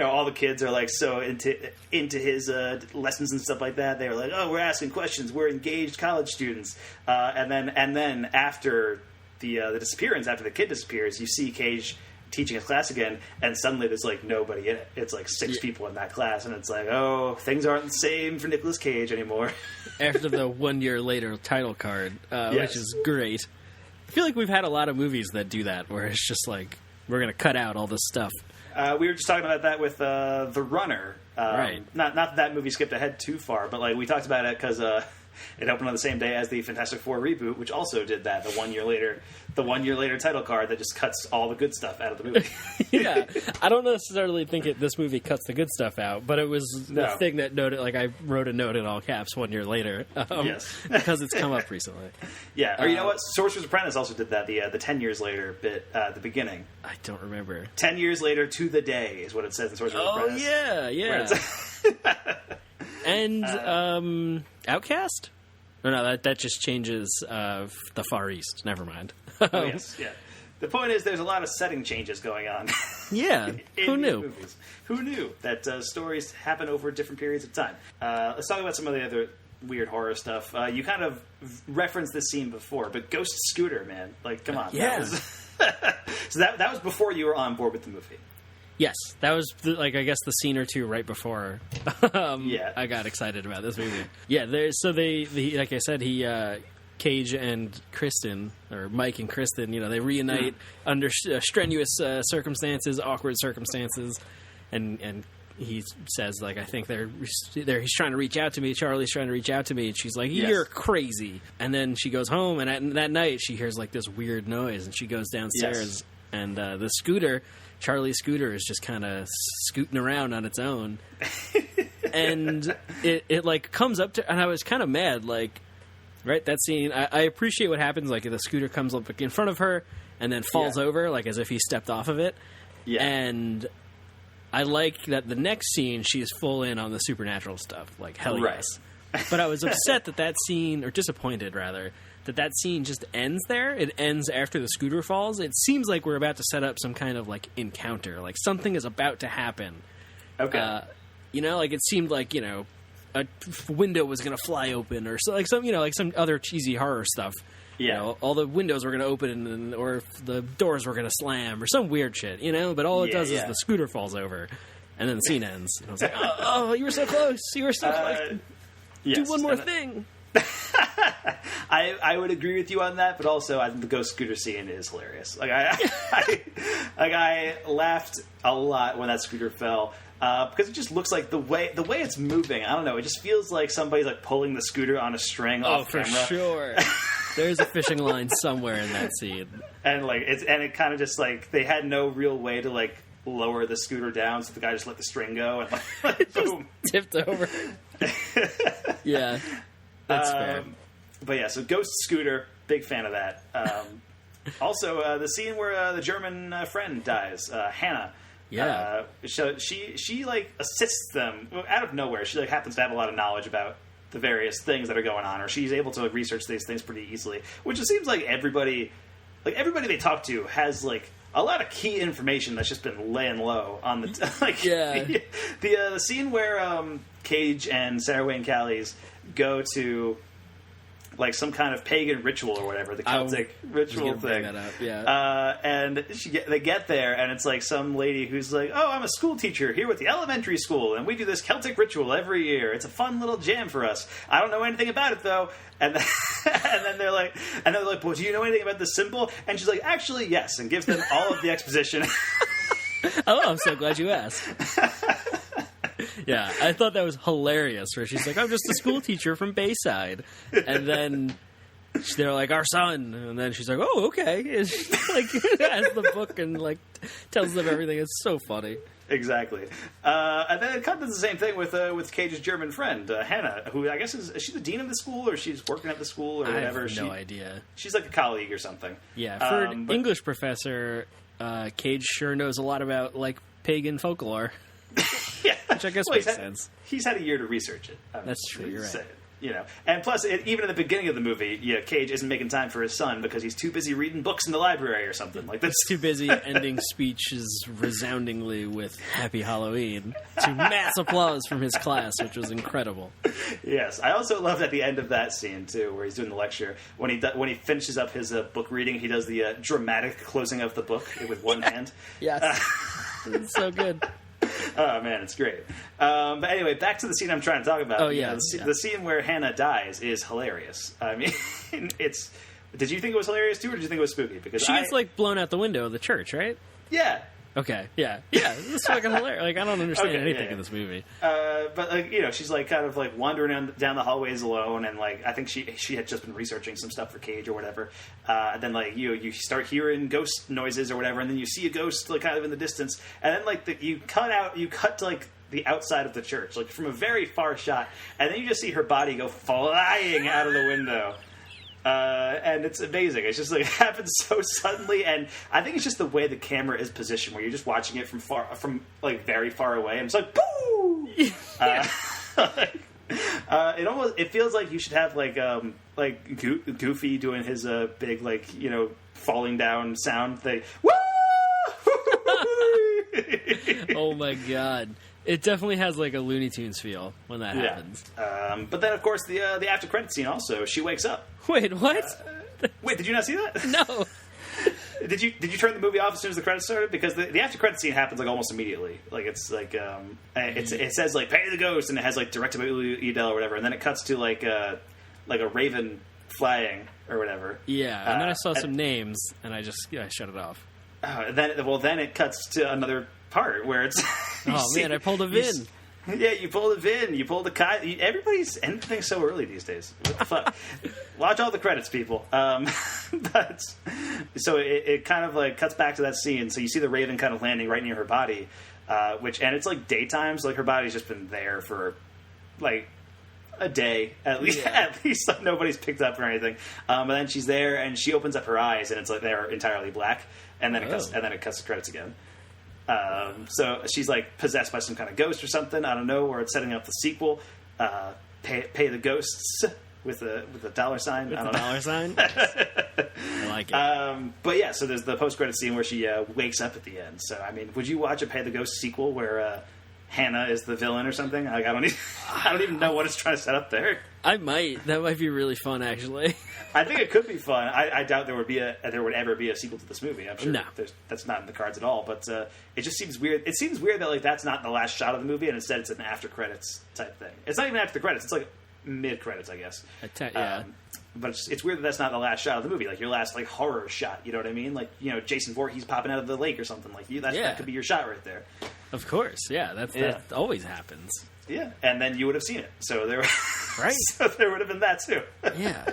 All the kids are like so into his lessons and stuff like that. They were like, "Oh, we're asking questions. We're engaged college students." And then after the disappearance, after the kid disappears, you see Cage teaching his class again, and suddenly there's like nobody in it. It's like 6 people in that class, and it's like, oh, things aren't the same for Nicolas Cage anymore. After the 1 year later title card, which is great. I feel like we've had a lot of movies that do that, where it's just like, we're going to cut out all this stuff. We were just talking about that with The Runner. Right. Not that movie skipped ahead too far, but like we talked about it because it opened on the same day as the Fantastic Four reboot, which also did that. The 1 year later title card that just cuts all the good stuff out of the movie. Yeah, I don't necessarily think this movie cuts the good stuff out, but it was the thing that noted. Like I wrote a note in all caps 1 year later. Yes, because it's come up recently. Yeah, or you know what? Sorcerer's Apprentice also did that. The 10 years later bit at the beginning. I don't remember. 10 years later to the day is what it says in Sorcerer's Apprentice. Oh yeah. And Outcast? No, that just changes the Far East. Never mind. Oh, yes, yeah. The point is, there's a lot of setting changes going on. Yeah, who knew? Movies. Who knew that stories happen over different periods of time? Let's talk about some of the other weird horror stuff. You kind of referenced this scene before, but Ghost Scooter, man, like, come on. Yeah. So that was before you were on board with the movie. Yes, that was I guess the scene or two right before I got excited about this movie. Yeah, like I said, Cage and Kristen, or Mike and Kristen, they reunite under strenuous circumstances, awkward circumstances, and he says, like, I think he's trying to reach out to me, Charlie's trying to reach out to me, and she's like, you're crazy. And then she goes home, and that night she hears, like, this weird noise, and she goes downstairs, and the scooter, Charlie's scooter, is just kind of scooting around on its own. And it, like, comes up to, and I was kind of mad, like, right, that scene, I appreciate what happens, like, the scooter comes up in front of her, and then falls over, like, as if he stepped off of it. Yeah. And I like that the next scene, she's full in on the supernatural stuff. Like, hell yes. But I was upset that scene, or disappointed, rather, that scene just ends there. It ends after the scooter falls. It seems like we're about to set up some kind of, like, encounter. Like, something is about to happen. Okay. Like, it seemed like, a window was going to fly open, or so, like some other cheesy horror stuff. Yeah. All the windows were going to open, or the doors were going to slam, or some weird shit, But all it does is the scooter falls over, and then the scene ends. And I was like, oh, you were so close. You were so close. Yes. Do one more thing. I would agree with you on that, but also I think the ghost scooter scene is hilarious. Like I laughed a lot when that scooter fell. Because it just looks like the way it's moving, I don't know, it just feels like somebody's like pulling the scooter on a string off camera. Oh, for sure. There's a fishing line somewhere in that scene. And it kind of just like they had no real way to like lower the scooter down, so the guy just let the string go and like boom, tipped over. Yeah, that's fair. But yeah, so Ghost Scooter, big fan of that. Also, the scene where the German friend dies, Hannah. Yeah. So she like assists them out of nowhere. She like happens to have a lot of knowledge about the various things that are going on, or she's able to research these things pretty easily. Which it seems like everybody they talk to has like a lot of key information that's just been laying low on the the scene where Cage and Sarah Wayne Callies go to like some kind of pagan ritual or whatever, the Celtic ritual thing. That up. Yeah. And they get there, and it's like some lady who's like, "Oh, I'm a school teacher here with the elementary school, and we do this Celtic ritual every year. It's a fun little jam for us. I don't know anything about it though." And then they're like, "Well, do you know anything about the symbol?" And she's like, "Actually, yes," and gives them all of the exposition. Oh, I'm so glad you asked. Yeah, I thought that was hilarious, where she's like, I'm just a school teacher from Bayside. And then they're like, our son. And then she's like, oh, okay. And she, like, has the book and, like, tells them everything. It's so funny. Exactly. And then it comes to the same thing with Cage's German friend, Hannah, who I guess is she the dean of the school, or she's working at the school, or whatever? I have no idea. She's like a colleague or something. Yeah, for an English professor, Cage sure knows a lot about, like, pagan folklore. Yeah. Which I guess makes sense. He's had a year to research it. That's true, you're right. And plus, even at the beginning of the movie, Cage isn't making time for his son because he's too busy reading books in the library or something like this. He's too busy ending speeches resoundingly with "Happy Halloween" to mass applause from his class, which was incredible. Yes, I also loved at the end of that scene too, where he's doing the lecture. When he finishes up his book reading, he does the dramatic closing of the book with one hand. Yes, it's so good. Oh man, it's great. But anyway, back to the scene I'm trying to talk about. Oh yeah, the scene where Hannah dies is hilarious. I mean, it's. Did you think it was hilarious too, or did you think it was spooky? Because she gets like blown out the window of the church, right? Yeah. Okay. Yeah. It's fucking hilarious. Like, I don't understand anything in this movie. But like, she's like kind of like wandering down the hallways alone, and like I think she had just been researching some stuff for Cage or whatever. And then like you start hearing ghost noises or whatever, and then you see a ghost like kind of in the distance, and then like you cut to like the outside of the church, like from a very far shot, and then you just see her body go flying out of the window. And it's amazing. It's just like it happens so suddenly, and I think it's just the way the camera is positioned, where you're just watching it from like very far away, and it's like boo. It feels like you should have like Goofy doing his big like falling down sound thing. Woo! Oh my god. It definitely has like a Looney Tunes feel when that happens. But then, of course, the after credit scene also. She wakes up. Wait, what? Wait, did you not see that? No. Did you turn the movie off as soon as the credits started? Because the after credit scene happens like almost immediately. Like it's like it says like pay the ghost, and it has like directed by Uli Edel or whatever, and then it cuts to like a raven flying or whatever. Yeah, and then I saw some names, and I shut it off. Then it cuts to another part where it's. Man, I pulled a VIN. Yeah, you pulled a VIN. You pulled a Kai. Everybody's ending things so early these days. What the fuck? Watch all the credits, people. But so it kind of like cuts back to that scene. So you see the raven kind of landing right near her body, and it's like daytime. So like her body's just been there for like a day at least. Yeah. At least like, nobody's picked up or anything. And then she's there, and she opens up her eyes, and it's like they're entirely black. And then it cuts the credits again. So she's like possessed by some kind of ghost or something. I don't know. Or it's setting up the sequel. Pay the ghosts with a dollar sign. With I don't know. Dollar sign. I like it. But yeah, so there's the post credit scene where she wakes up at the end. So I mean, would you watch a Pay the Ghost sequel where Hannah is the villain or something? Like, I don't even know what it's trying to set up there. I might. That might be really fun, actually. I think it could be fun. I doubt there would ever be a sequel to this movie. I'm sure that's not in the cards at all. But it just seems weird. It seems weird that like that's not the last shot of the movie, and instead it's an after credits type thing. It's not even after the credits. It's like mid credits, I guess. Yeah. But it's weird that that's not the last shot of the movie. Like your last like horror shot. You know what I mean? Like Jason Voorhees popping out of the lake or something. Like that could be your shot right there. Of course, yeah. That always happens. Yeah, and then you would have seen it. So there, right? So there would have been that too. Yeah,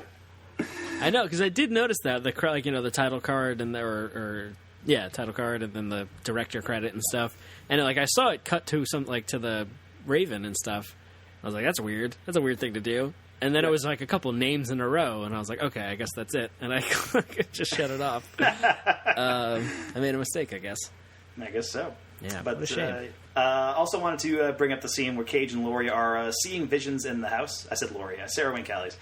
I know because I did notice that the title card and title card and then the director credit and stuff, and like I saw it cut to to the Raven and stuff. I was like, that's weird. That's a weird thing to do. And then it was like a couple names in a row, and I was like, okay, I guess that's it. And I just shut it off. I made a mistake, I guess. I guess so. Yeah, but what a shame. Also wanted to bring up the scene where Cage and Laurie are seeing visions in the house. I said Laurie, Sarah Wayne Callies.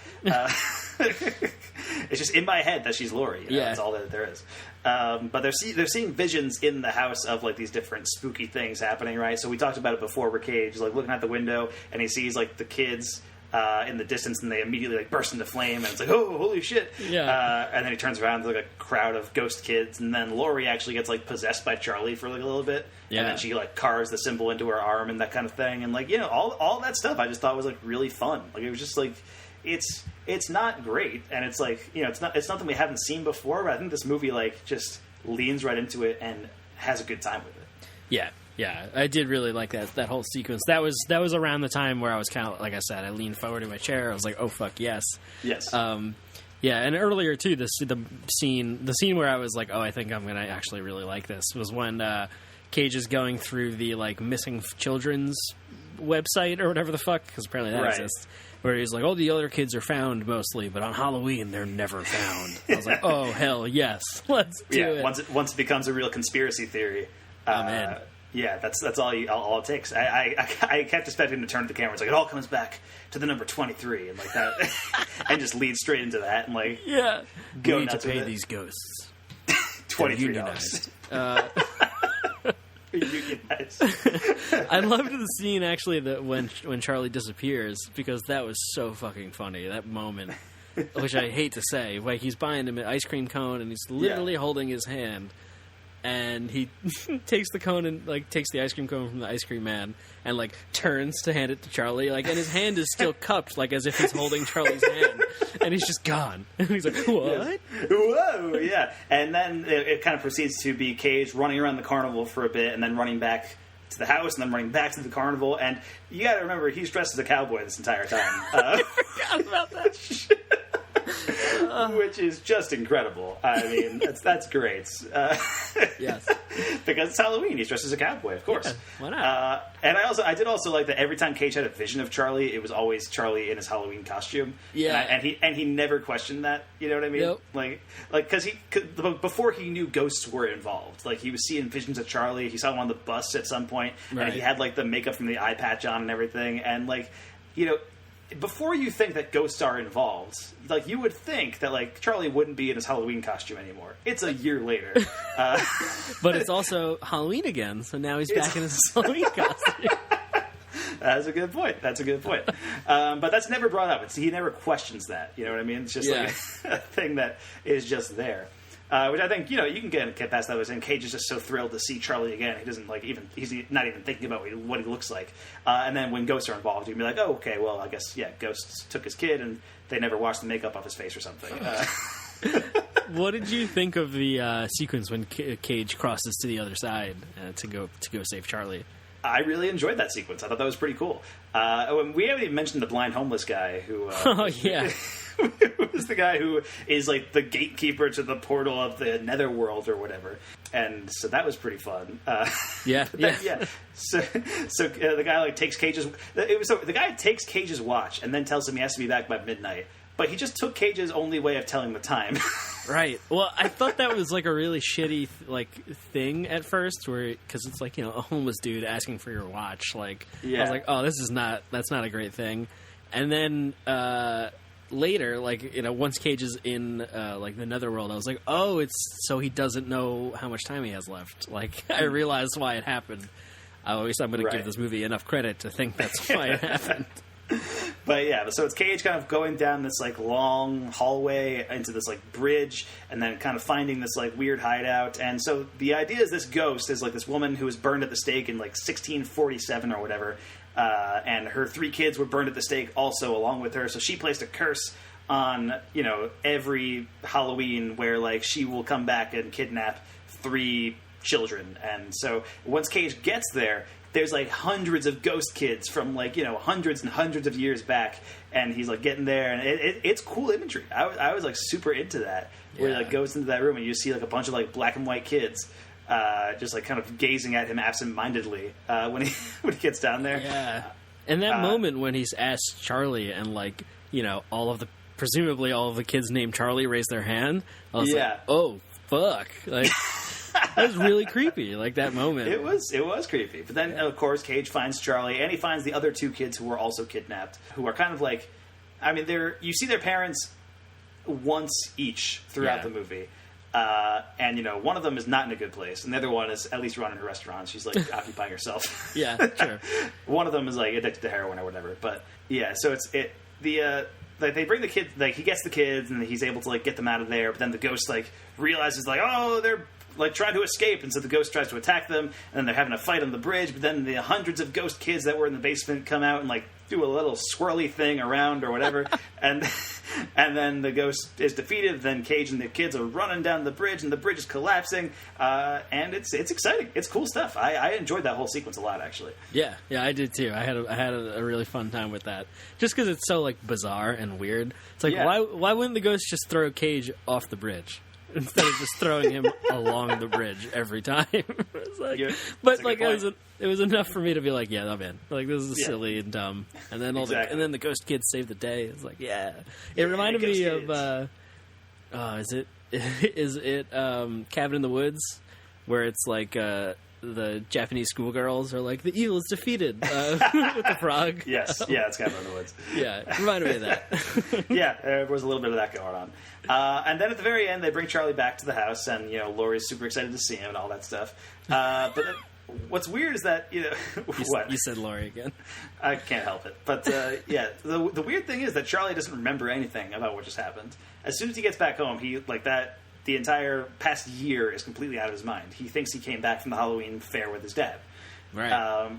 It's just in my head that she's Laurie. That's all that there is. But they're seeing visions in the house of like these different spooky things happening, right? So we talked about it before, where Cage is like looking out the window and he sees like the kids in the distance, and they immediately like burst into flame, and it's like, oh, holy shit! Yeah. And then he turns around to like a crowd of ghost kids, and then Laurie actually gets like possessed by Charlie for like a little bit, and then she like carves the symbol into her arm and that kind of thing, and like all that stuff I just thought was like really fun. Like it was just like it's not great, and it's like it's nothing we haven't seen before, but I think this movie like just leans right into it and has a good time with it. Yeah. Yeah, I did really like that whole sequence. That was around the time where I was kind of, like I said, I leaned forward in my chair. I was like, oh, fuck, yes. Yes. Yeah, and earlier, too, the scene where I was like, oh, I think I'm going to actually really like this, was when Cage is going through the, like, missing children's website or whatever the fuck, because apparently that exists, where he's like, oh, the other kids are found mostly, but on Halloween, they're never found. I was like, oh, hell, yes, let's do it. Once it becomes a real conspiracy theory. I'm in. Yeah, that's all it takes. I kept expecting to turn to the camera. It's like it all comes back to the number 23 and like that, and just lead straight into that and like go we need to pay these ghosts $23. Unionized. I loved the scene actually that when Charlie disappears, because that was so fucking funny. That moment, which I hate to say, like he's buying him an ice cream cone and he's literally holding his hand. And he takes the cone and like takes the ice cream cone from the ice cream man and like turns to hand it to Charlie, like, and his hand is still cupped, like as if he's holding Charlie's hand, and he's just gone. And he's like, "What? Whoa, yeah!" And then it kind of proceeds to be Cage running around the carnival for a bit, and then running back to the house, and then running back to the carnival. And you got to remember, he's dressed as a cowboy this entire time. I forgot about that shit. Which is just incredible. I mean, that's great. Yes, because it's Halloween. He's dressed as a cowboy, of course. Yeah, why not? And I did also like that every time Cage had a vision of Charlie, it was always Charlie in his Halloween costume. Yeah, and he never questioned that. You know what I mean? Nope. Like because before he knew ghosts were involved. Like he was seeing visions of Charlie. He saw him on the bus at some point, and he had like the makeup from the eye patch on and everything, and like before you think that ghosts are involved, like you would think that like Charlie wouldn't be in his Halloween costume anymore. It's a year later, but it's also Halloween again, so now he's back in his Halloween costume. That's a good point. But that's never brought up. He never questions that. You know what I mean? It's just like a thing that is just there. Which I think, you can get past that. And Cage is just so thrilled to see Charlie again. He doesn't he's not even thinking about what he looks like. And then when ghosts are involved, you can be like, oh, okay, well, I guess, ghosts took his kid and they never washed the makeup off his face or something. What did you think of the sequence when Cage crosses to the other side to go save Charlie? I really enjoyed that sequence. I thought that was pretty cool. We haven't even mentioned the blind homeless guy who... oh, yeah. who's the guy who is like the gatekeeper to the portal of the netherworld or whatever. And so that was pretty fun. Yeah. So the guy like takes Cage's... the guy takes Cage's watch and then tells him he has to be back by midnight. But he just took Cage's only way of telling the time. Right. Well, I thought that was like a really shitty thing at first, because it's like, a homeless dude asking for your watch. Like, I was like, oh, that's not a great thing. And then later, once Cage is in the netherworld, I was like, oh, it's so he doesn't know how much time he has left. Like, I realized why it happened. At least I'm going to give this movie enough credit to think that's why it happened. But so it's Cage kind of going down this long hallway into this bridge, and then kind of finding this weird hideout. And so the idea is this ghost is this woman who was burned at the stake in 1647 or whatever, and her 3 kids were burned at the stake also along with her. So she placed a curse on every Halloween where she will come back and kidnap 3 children. And so once Cage gets there, there's hundreds of ghost kids from hundreds and hundreds of years back, and he's getting there, and it's cool imagery. I was super into that. Where he goes into that room and you see a bunch of black and white kids just kind of gazing at him absent-mindedly when he gets down there. Yeah, and that moment when he's asked Charlie and presumably all of the kids named Charlie raise their hand. I was like, oh fuck, that was really creepy, that moment. It was creepy. But then, of course, Cage finds Charlie, and he finds the other 2 kids who were also kidnapped, who are kind of you see their parents once each throughout the movie. And, one of them is not in a good place, and the other one is at least running a restaurant. She's, occupying herself. Yeah, sure. One of them is, addicted to heroin or whatever. But, yeah, so they bring the kids, he gets the kids, and he's able to, get them out of there, but then the ghost, realizes, oh, they're trying to escape, and so the ghost tries to attack them, and then they're having a fight on the bridge, but then the hundreds of ghost kids that were in the basement come out and do a little swirly thing around or whatever, and then the ghost is defeated, then Cage and the kids are running down the bridge, and the bridge is collapsing, and it's exciting. It's cool stuff. I enjoyed that whole sequence a lot, actually. Yeah, I did too. I had a really fun time with that, just because it's so bizarre and weird. It's why wouldn't the ghost just throw Cage off the bridge instead of just throwing him along the bridge every time? It was enough for me to be like, yeah, I'm in. This is silly and dumb. And then and then the ghost kids save the day. It's it reminded me of is it Cabin in the Woods, where it's the Japanese schoolgirls are the evil is defeated with the frog. Yes, it's Cabin in the Woods. Yeah, it reminded me of that. Yeah, there was a little bit of that going on. And then at the very end, they bring Charlie back to the house, and Laurie's super excited to see him and all that stuff. But then, what's weird is that what you said, Laurie again. I can't help it. But the weird thing is that Charlie doesn't remember anything about what just happened. As soon as he gets back home, he the entire past year is completely out of his mind. He thinks he came back from the Halloween fair with his dad. Right.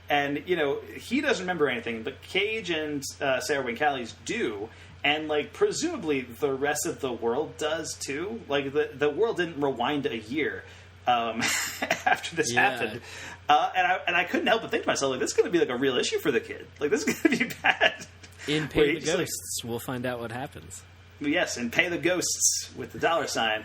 And, he doesn't remember anything, but Cage and Sarah Wayne Callies do, and, presumably the rest of the world does, too. The world didn't rewind a year after this happened. And I couldn't help but think to myself, this is going to be, a real issue for the kid. This is going to be bad. In Pay the Ghosts, we'll find out what happens. Yes, and Pay the Ghosts with the $,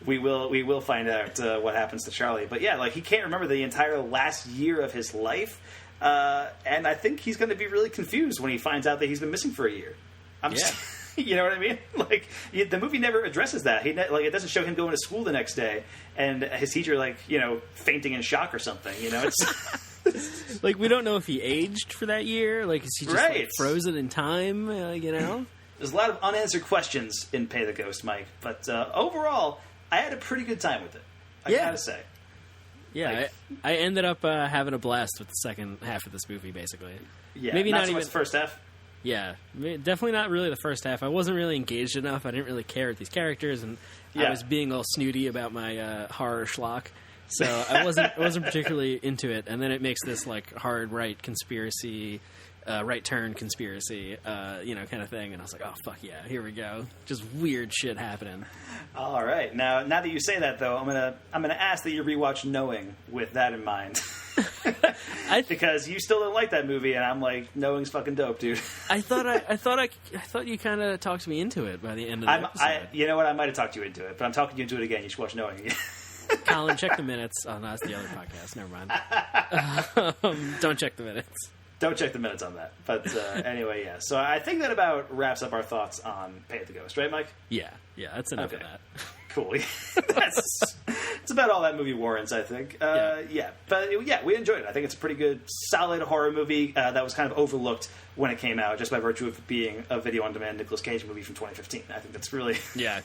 we will find out what happens to Charlie. But yeah, he can't remember the entire last year of his life, and I think he's going to be really confused when he finds out that he's been missing for a year. You know what I mean? The movie never addresses that. It doesn't show him going to school the next day and his teacher fainting in shock or something. It's we don't know if he aged for that year. Is he just frozen in time? There's a lot of unanswered questions in Pay the Ghost, Mike. But overall, I had a pretty good time with it. I gotta say. Yeah, I ended up having a blast with the second half of this movie, basically. Yeah, maybe not so even much the first half. Yeah, definitely not really the first half. I wasn't really engaged enough. I didn't really care with these characters, and I was being all snooty about my horror schlock. So I wasn't particularly into it. And then it makes this like hard right conspiracy, right turn conspiracy, kind of thing. And I was like, oh fuck yeah, here we go. Just weird shit happening. All right, now that you say that though, I'm gonna ask that you rewatch Knowing with that in mind. Because you still don't like that movie, and I'm like, Knowing's fucking dope, dude. I thought you kind of talked me into it by the end of the episode. You know what? I might have talked you into it, but I'm talking you into it again. You should watch Knowing again. Colin, check the minutes. Oh, no, that's the other podcast. Never mind. Don't check the minutes. Don't check the minutes on that. But anyway, yeah. So I think that about wraps up our thoughts on Pay the Ghost, right, Mike? Yeah, that's enough of that. Cool. That's about all that movie warrants, I think. Yeah. But we enjoyed it. I think it's a pretty good, solid horror movie that was kind of overlooked when it came out, just by virtue of being a video-on-demand Nicolas Cage movie from 2015. I think that's really,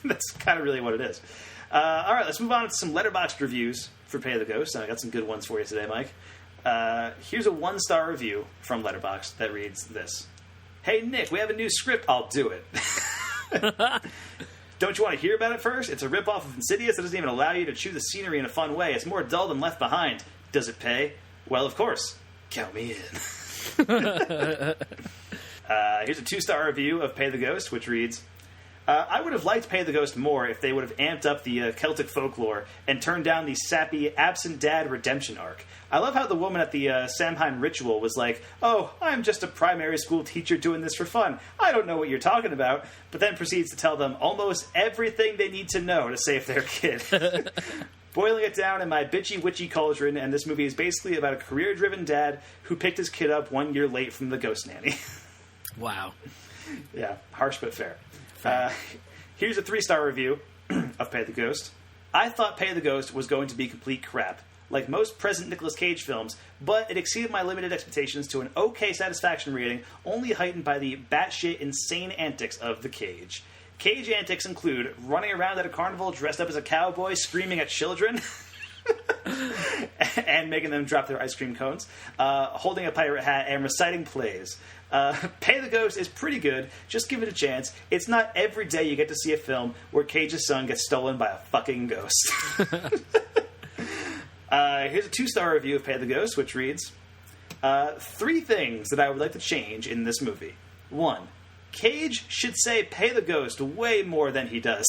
that's kind of really what it is. All right, let's move on to some Letterboxd reviews for Pay the Ghost. I got some good ones for you today, Mike. Here's a 1-star review from Letterboxd that reads this. Hey, Nick, we have a new script. I'll do it. Don't you want to hear about it first? It's a ripoff of Insidious that doesn't even allow you to chew the scenery in a fun way. It's more dull than Left Behind. Does it pay? Well, of course. Count me in. Here's a 2-star review of Pay the Ghost, which reads, I would have liked Pay the Ghost more if they would have amped up the Celtic folklore and turned down the sappy absent dad redemption arc. I love how the woman at the Samhain ritual was like, oh, I'm just a primary school teacher doing this for fun. I don't know what you're talking about. But then proceeds to tell them almost everything they need to know to save their kid. Boiling it down in my bitchy witchy cauldron, and this movie is basically about a career-driven dad who picked his kid up 1 year late from the ghost nanny. Wow. Yeah, harsh but fair. Here's a 3-star review of Pay the Ghost. I thought Pay the Ghost was going to be complete crap, like most present Nicolas Cage films, but it exceeded my limited expectations to an okay satisfaction rating, only heightened by the batshit insane antics of the Cage. Cage antics include running around at a carnival dressed up as a cowboy, screaming at children, and making them drop their ice cream cones, holding a pirate hat, and reciting plays. Pay the Ghost is pretty good. Just give it a chance. It's not every day you get to see a film where Cage's son gets stolen by a fucking ghost. Here's a 2-star review of Pay the Ghost, which reads, 3 things that I would like to change in this movie. 1. Cage should say Pay the Ghost way more than he does.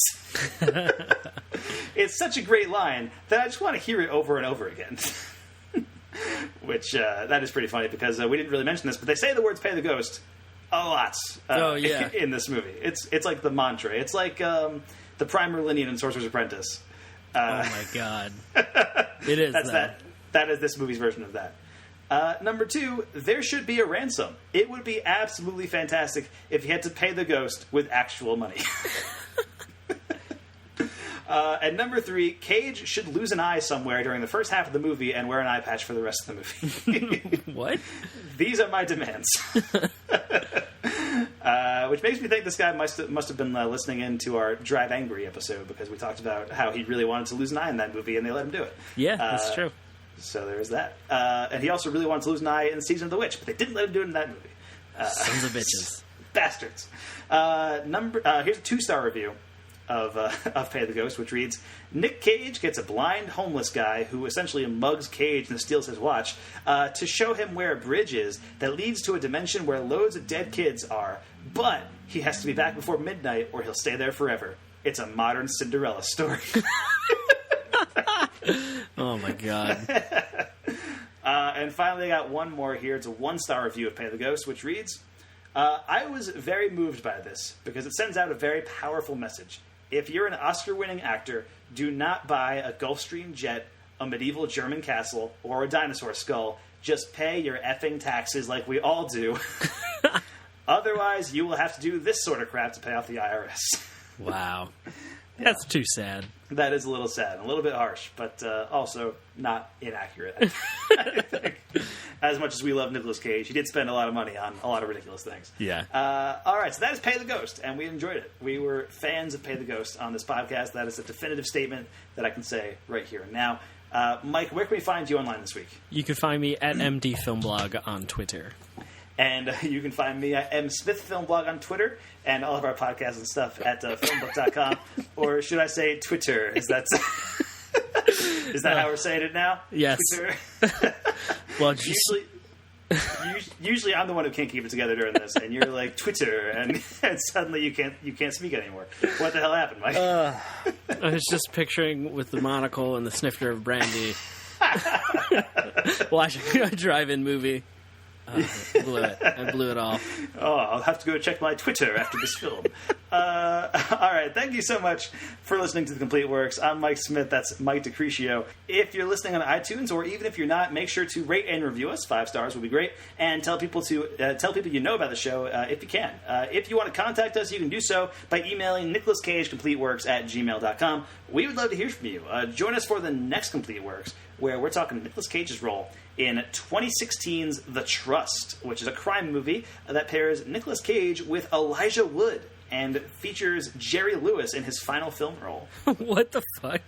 It's such a great line that I just want to hear it over and over again. Which, that is pretty funny because we didn't really mention this, but they say the words Pay the Ghost a lot in this movie. It's like the mantra. It's like the Prime Merlinian in Sorcerer's Apprentice. Oh my god. It is that is this movie's version of that. Number 2, there should be a ransom. It would be absolutely fantastic if you had to pay the ghost with actual money. And number 3, Cage should lose an eye somewhere during the first half of the movie and wear an eye patch for the rest of the movie. What? These are my demands. Which makes me think this guy must have been listening in to our Drive Angry episode, because we talked about how he really wanted to lose an eye in that movie and they let him do it. Yeah, that's true. So there is that. And he also really wanted to lose an eye in Season of the Witch, but they didn't let him do it in that movie. Sons of bitches. Bastards. Here's a 2-star review of Pay the Ghost, which reads, Nick Cage gets a blind homeless guy who essentially mugs Cage and steals his watch to show him where a bridge is that leads to a dimension where loads of dead kids are, but he has to be back before midnight or he'll stay there forever. It's a modern Cinderella story. Oh my god. And finally, I got one more here. It's a 1-star review of Pay the Ghost, which reads, I was very moved by this because it sends out a very powerful message. If you're an Oscar-winning actor, do not buy a Gulfstream jet, a medieval German castle, or a dinosaur skull. Just pay your effing taxes like we all do. Otherwise, you will have to do this sort of crap to pay off the IRS. Wow. That's too sad. That is a little sad, a little bit harsh, but also not inaccurate. I think. As much as we love Nicolas Cage, he did spend a lot of money on a lot of ridiculous things. Yeah. All right, so that is Pay the Ghost, and we enjoyed it. We were fans of Pay the Ghost on this podcast. That is a definitive statement that I can say right here and now. Mike, where can we find you online this week? You can find me at MD Filmblog on Twitter. And you can find me at msmithfilmblog on Twitter, and all of our podcasts and stuff at filmbook.com. Or should I say Twitter? Is that how we're saying it now? Yes. Twitter. Well, usually I'm the one who can't keep it together during this, and you're like Twitter, and suddenly you can't speak anymore. What the hell happened, Mike? I was just picturing with the monocle and the snifter of brandy watching a drive-in movie. I blew it all. Oh, I'll have to go check my Twitter after this film. All right, thank you so much for listening to The Complete Works. I'm Mike Smith. That's Mike DeCrescio. If you're listening on iTunes, or even if you're not, make sure to rate and review us. 5 stars would be great. And tell people you know about the show if you can. If you want to contact us, you can do so by emailing NicolasCageCompleteWorks@gmail.com. We would love to hear from you. Join us for the next Complete Works, where we're talking Nicolas Cage's role in 2016's The Trust, which is a crime movie that pairs Nicolas Cage with Elijah Wood and features Jerry Lewis in his final film role. What the fuck?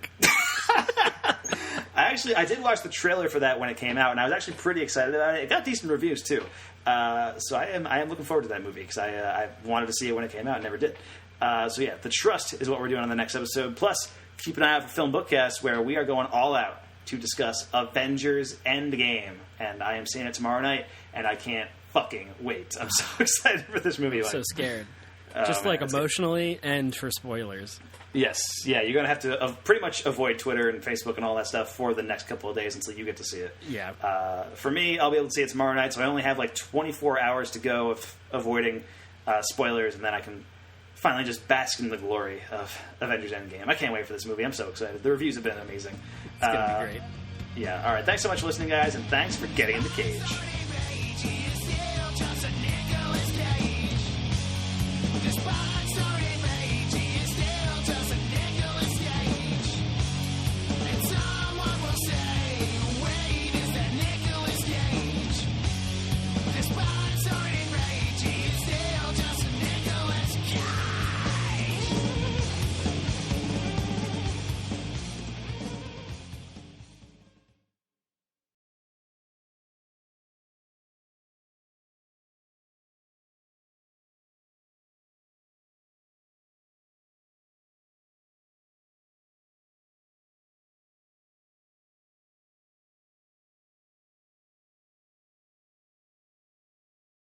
I did watch the trailer for that when it came out, and I was actually pretty excited about it. It got decent reviews too, so I am looking forward to that movie because I wanted to see it when it came out and never did. So yeah, The Trust is what we're doing on the next episode. Plus, keep an eye out for Film Bookcast, where we are going all out to discuss Avengers Endgame, and I am seeing it tomorrow night, and I can't fucking wait. I'm so excited for this movie. I'm so scared. Just emotionally and for spoilers. Yes, yeah, you're going to have to pretty much avoid Twitter and Facebook and all that stuff for the next couple of days until you get to see it. Yeah. For me, I'll be able to see it tomorrow night, so I only have 24 hours to go of avoiding spoilers, and then I can finally just bask in the glory of Avengers Endgame. I can't wait for this movie. I'm so excited. The reviews have been amazing. It's going to be great. Yeah, all right. Thanks so much for listening, guys, and thanks for getting in the cage.